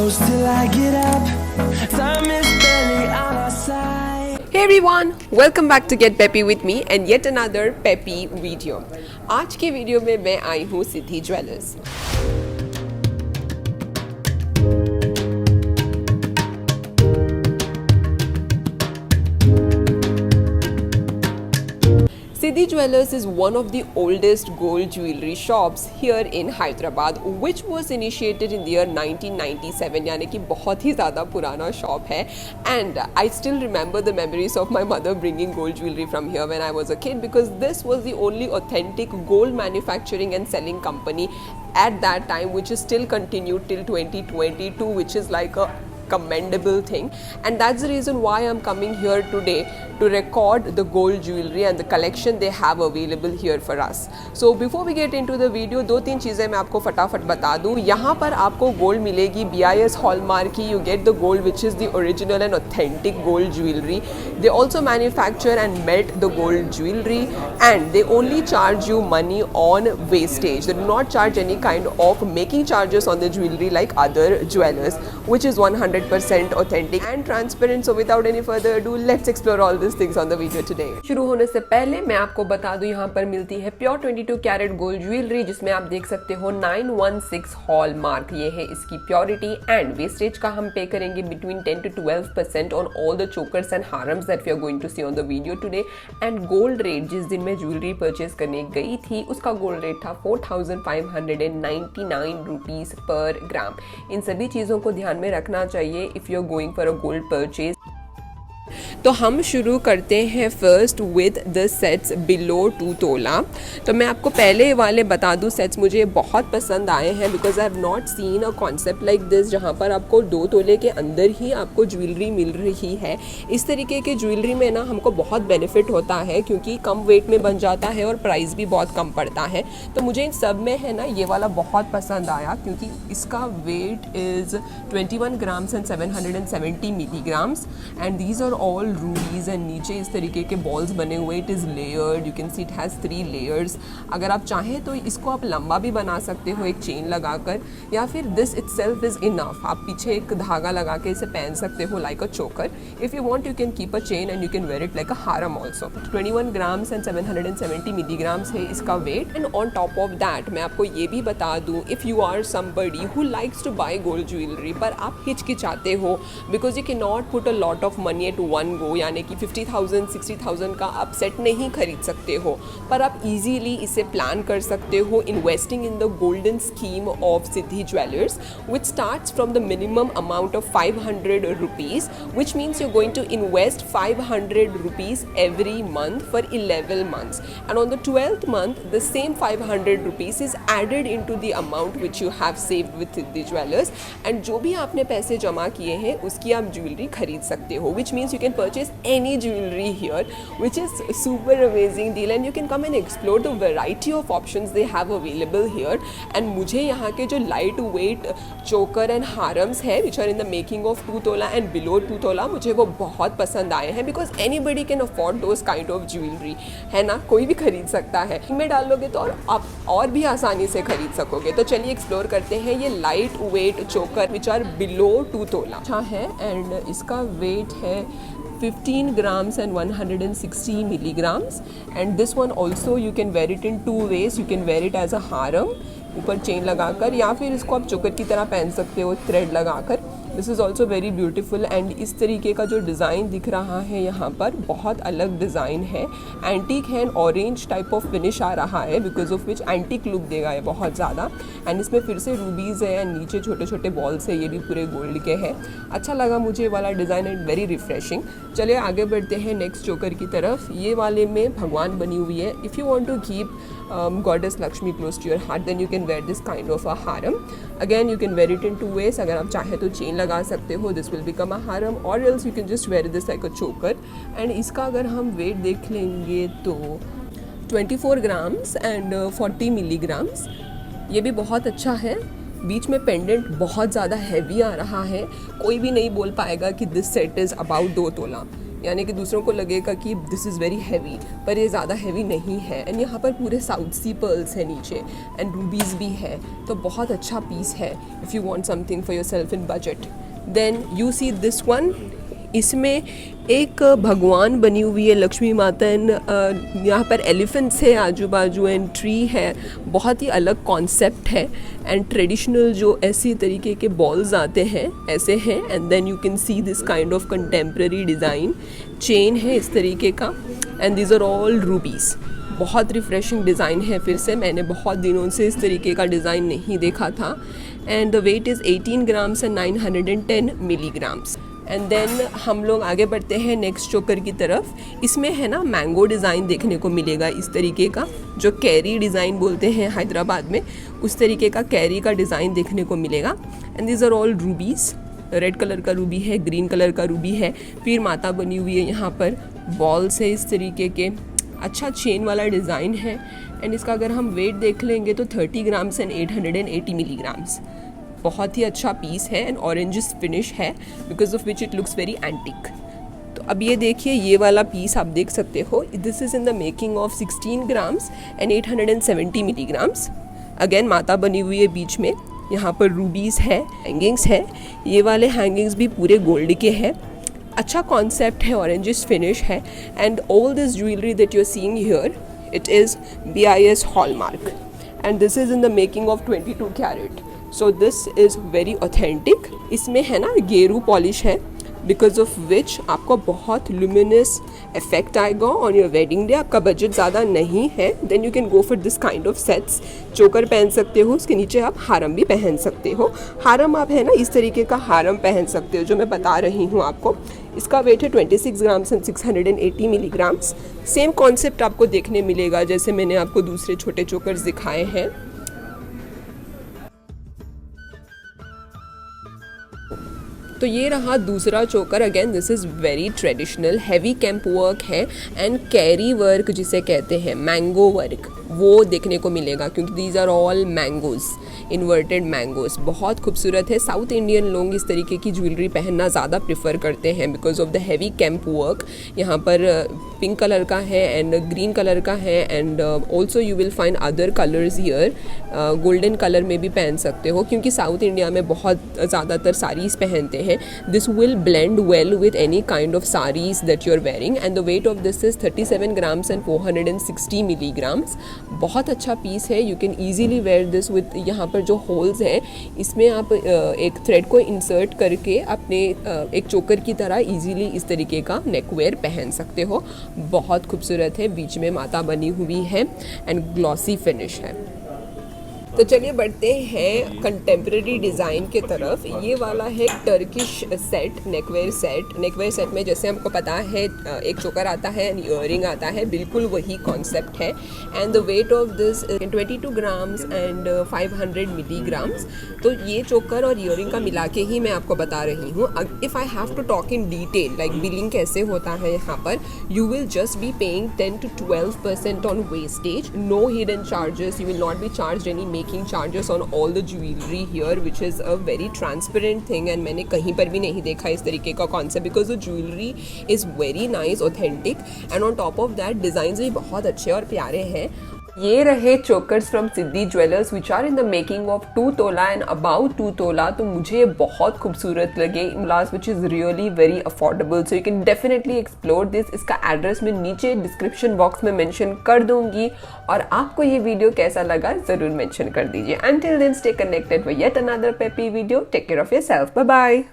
close till I get up. Time is barely on our side. Hey everyone, welcome back to Get Peppy with me and yet another peppy video. आज के video में मैं आई हूँ सिद्धि jewellers. Siddhi Jewellers is one of the oldest gold jewelry shops here in Hyderabad, which was initiated in the year 1997, यानी कि बहुत ही ज़्यादा पुराना शॉप है. And I still remember the memories of my mother bringing gold jewelry from here when I was a kid, because this was the only authentic gold manufacturing and selling company at that time, which is still continued till 2022, which is like a commendable thing. And that's the reason why I'm coming here today to record the gold jewelry and the collection they have available here for us. So before we get into the video, दो तीन चीज़ें मैं आपको फटाफट बता दूँ. यहाँ पर आपको गोल्ड मिलेगी BIS हॉलमार्क की. You get the gold which is the original and authentic gold jewelry. They also manufacture and melt the gold jewelry, and they only charge you money on wastage. They do not charge any kind of making charges on the jewelry like other jewelers, which is 100% authentic and transparent. So without any further ado, let's explore all these things on the video today. शुरू होने से पहले मैं आपको बता दूं, यहाँ पर मिलती है प्योर 22 कैरेट गोल्ड ज्वेलरी, जिसमें आप देख सकते हो 916 हॉलमार्क. ये है इसकी प्योरिटी. एंड वेस्टेज का हम पे करेंगे between 10 to 12% on all the chokers and harams that we are going to see on the video today. And gold rate, जिस दिन मैं ज्वेलरी परचेज करने गई थी, उसका गोल्ड रेट था 4599 रुपीज पर ग्राम. इन सभी चीज़ों को ध्यान में रखना चाहिए if you are going for a gold purchase. तो हम शुरू करते हैं first with the sets below 2 tola. तो मैं आपको पहले वाले बता दूं, सेट्स मुझे बहुत पसंद आए हैं because I have not seen a concept like this, जहाँ पर आपको 2 तोले के अंदर ही आपको ज्वेलरी मिल रही है. इस तरीके के ज्वेलरी में ना हमको बहुत बेनिफिट होता है, क्योंकि कम वेट में बन जाता है और प्राइस भी बहुत कम पड़ता है. तो मुझे इन सब में है ना ये वाला बहुत पसंद आया, क्योंकि इसका weight is 21 grams and 770 milligrams. And these are all rubies. And नीचे इस तरीके के बॉल्स बने हुए. It is layered. You can see it has 3 layers. अगर आप चाहें तो इसको आप लंबा भी बना सकते हो एक चेन लगाकर, या फिर दिस इटसेल्फ इज़ इनफ. आप पीछे एक धागा लगा के इसे पहन सकते हो like a choker. If you want you can keep a chain and you can wear it like a haram also. 21 grams and 770 milligrams है इसका weight. And on top of that मैं आपको ये भी बता दूँ, if you are somebody who likes to buy gold jewellery पर आप हिचकिचाते हो because you can not put a lot of money at one go, यानी कि 50,000 60,000 का आप सेट नहीं खरीद सकते हो, पर आप इजीली इसे प्लान कर सकते हो investing in the golden scheme of Siddhi jewellers, which starts from the minimum amount of 500 rupees, which means you going to invest 500 rupees every month for 11 months. And on the 12th month, the same 500 rupees is added into the amount which you have saved with Siddhi Jewellers. And जो भी आपने पैसे जमा किए हैं उसकी आप jewellery खरीद सकते हो, which means you can purchase any jewelry here, which is super amazing deal. And you can come and explore the variety of options they have available here. And मुझे यहाँ के जो light weight choker and harams है which are in the making of 2 तोला and below 2 तोला, मुझे वो बहुत पसंद आए हैं, because anybody can afford those kind of jewelry, है ना. कोई भी खरीद सकता है. इनमें डाल लोगे तो आप और भी आसानी से खरीद सकोगे. तो चलिए एक्सप्लोर करते हैं ये लाइट वेट चोकर विच आर बिलो 2 तोला. अच्छा है. एंड इसका वेट है 15 grams and 160 milligrams. And this one also you can wear it in 2 ways. You can wear it as a haram, ऊपर चेन लगाकर, या फिर इसको आप चोकर की तरह पहन सकते हो थ्रेड लगाकर. This is also very beautiful. And इस तरीके का जो डिज़ाइन दिख रहा है यहाँ पर, बहुत अलग डिज़ाइन है. एंटीक है, ऑरेंज टाइप ऑफ फिनिश आ रहा है, because of which antique look देगा ये बहुत ज़्यादा. एंड इसमें फिर से रूबीज़ है एंड नीचे छोटे छोटे बॉल्स है, ये भी पूरे गोल्ड के हैं. अच्छा लगा मुझे ये वाला डिज़ाइन एंड वेरी रिफ्रेशिंग. चलिए आगे बढ़ते हैं नेक्स्ट चोकर की तरफ. ये वाले में भगवान बनी हुई है. If you want to keep goddess Lakshmi close to your heart, then you can wear this kind of a haram. Again, you can wear it in 2 ways. अगर आप चाहे तो चेन लगा सकते हो, this will become a haram, or else you can just wear this like a choker. And इसका अगर हम वेट देख लेंगे तो 24 ग्राम्स एंड 40 मिलीग्राम्स. ये भी बहुत अच्छा है. बीच में पेंडेंट बहुत ज़्यादा हैवी आ रहा है. कोई भी नहीं बोल पाएगा कि दिस सेट इज़ अबाउट 2 तोला. यानी कि दूसरों को लगेगा कि दिस इज़ वेरी हैवी, पर ये ज़्यादा हैवी नहीं है। एंड यहाँ पर पूरे साउथ सी पर्ल्स है नीचे एंड रूबीज़ भी है, तो बहुत अच्छा पीस है if you want something for yourself in budget. Then you see this one, इसमें एक भगवान बनी हुई है, लक्ष्मी माता, एंड यहाँ पर एलिफेंट्स है आजू बाजू एंड ट्री है। बहुत ही अलग कॉन्सेप्ट है एंड ट्रेडिशनल जो ऐसी तरीके के बॉल्स आते हैं ऐसे हैं। And then you can see this kind of contemporary design, chain है इस तरीके का, and these are all rubies. बहुत रिफ्रेशिंग डिज़ाइन है, फिर से मैंने बहुत दिनों से इस तरीके का डिज़ाइन नहीं देखा था। And the weight is 18 grams and 910 milligrams. And then हम लोग आगे बढ़ते हैं नेक्स्ट चोकर की तरफ। इसमें है ना मैंगो डिज़ाइन देखने को मिलेगा इस तरीके का, जो कैरी डिज़ाइन बोलते हैं हैदराबाद में, उस तरीके का कैरी का डिज़ाइन देखने को मिलेगा। And these are all rubies, red colour का रूबी है, ग्रीन कलर का रूबी है, फिर माता बनी हुई है यहाँ पर, बॉल्स है इस तरीके के, अच्छा चेन वाला डिज़ाइन है। एंड इसका अगर हम वेट देख लेंगे तो 30 ग्राम्स एंड 880 मिलीग्राम्स। बहुत ही अच्छा पीस है एंड ऑरेंजिस फिनिश है, because of which it looks very antique. तो अब ये देखिए, ये वाला पीस आप देख सकते हो, this is in the making of 16 grams and 870 milligrams. Again माता बनी हुई है बीच में, यहाँ पर रूबीज़ है, हैंगिंग्स है, ये वाले हैंगिंग्स भी पूरे गोल्ड के हैं। अच्छा कॉन्सेप्ट है, ऑरेंजिस फिनिश है। And all this jewellery that you are seeing here, it is BIS hallmark and this is in the making of 22 carat. So this is very authentic. इसमें है ना गेरू पॉलिश है, बिकॉज ऑफ विच आपको बहुत luminous effect आएगा on your wedding day. आपका budget ज़्यादा नहीं है, then you can go for this kind of sets. Choker पहन सकते हो, उसके नीचे आप हारम भी पहन सकते हो। हारम आप है ना इस तरीके का हारम पहन सकते हो जो मैं बता रही हूँ आपको। इसका वेट है 26 grams and 680 milligrams. Same concept आपको देखने मिलेगा जैसे मैंने आपको दूसरे छोटे चोकर्स दिखाए हैं। तो ये रहा दूसरा चोकर। Again this is very traditional, heavy camp work है एंड कैरी वर्क जिसे कहते हैं, मैंगो वर्क, वो देखने को मिलेगा क्योंकि these are all mangoes, inverted mangoes. बहुत खूबसूरत है। साउथ इंडियन लोग इस तरीके की ज्वेलरी पहनना ज़्यादा प्रेफर करते हैं because of the heavy camp work. यहाँ पर पिंक कलर का है एंड ग्रीन कलर का है and also you will find other colours here. Golden colour में भी पहन सकते हो क्योंकि साउथ इंडिया में बहुत ज़्यादातर साड़ीज़ पहनते हैं। This will blend well with any kind of sarees that you're wearing and the weight of this is 37 grams and 460 milligrams. बहुत अच्छा पीस है। You can easily wear this with, यहाँ पर जो होल्स हैं इसमें आप एक थ्रेड को इंसर्ट करके अपने एक चोकर की तरह इजीली इस तरीके का नेकवेयर पहन सकते हो। बहुत खूबसूरत है, बीच में माता बनी हुई है एंड ग्लॉसी फिनिश है। तो चलिए बढ़ते हैं कंटेम्प्रेरी डिज़ाइन के तरफ। ये वाला है टर्किश सेट, नेकवेयर सेट। नेकवेयर सेट में जैसे हमको पता है एक चोकर आता है एंड ईयरिंग आता है, बिल्कुल वही कॉन्सेप्ट है। And the weight of this 22 grams and 500 milligrams. तो ये चोकर और ईयरिंग का मिला के ही मैं आपको बता रही हूँ। If I have to talk in detail like billing कैसे होता है यहाँ पर, you will just be paying 10 to 12% on wastage, no hidden charges, you will not be charge any making charges on all the jewelry here, which is a very transparent thing and मैंने कहीं पर भी नहीं देखा इस तरीके का concept because the jewelry is very nice, authentic and on top of that designs भी बहुत अच्छे और प्यारे हैं। ये रहे chokers from Siddhi jewellers which are in the making of 2 tola and about 2 tola. तो मुझे बहुत खूबसूरत लगे इमलास which is really very affordable, so you can definitely explore this. इसका एड्रेस मैं नीचे डिस्क्रिप्शन बॉक्स में मेंशन कर दूंगी और आपको ये वीडियो कैसा लगा ज़रूर मेंशन कर दीजिए। Until then stay connected with yet another peppy video. Take care of yourself, bye bye.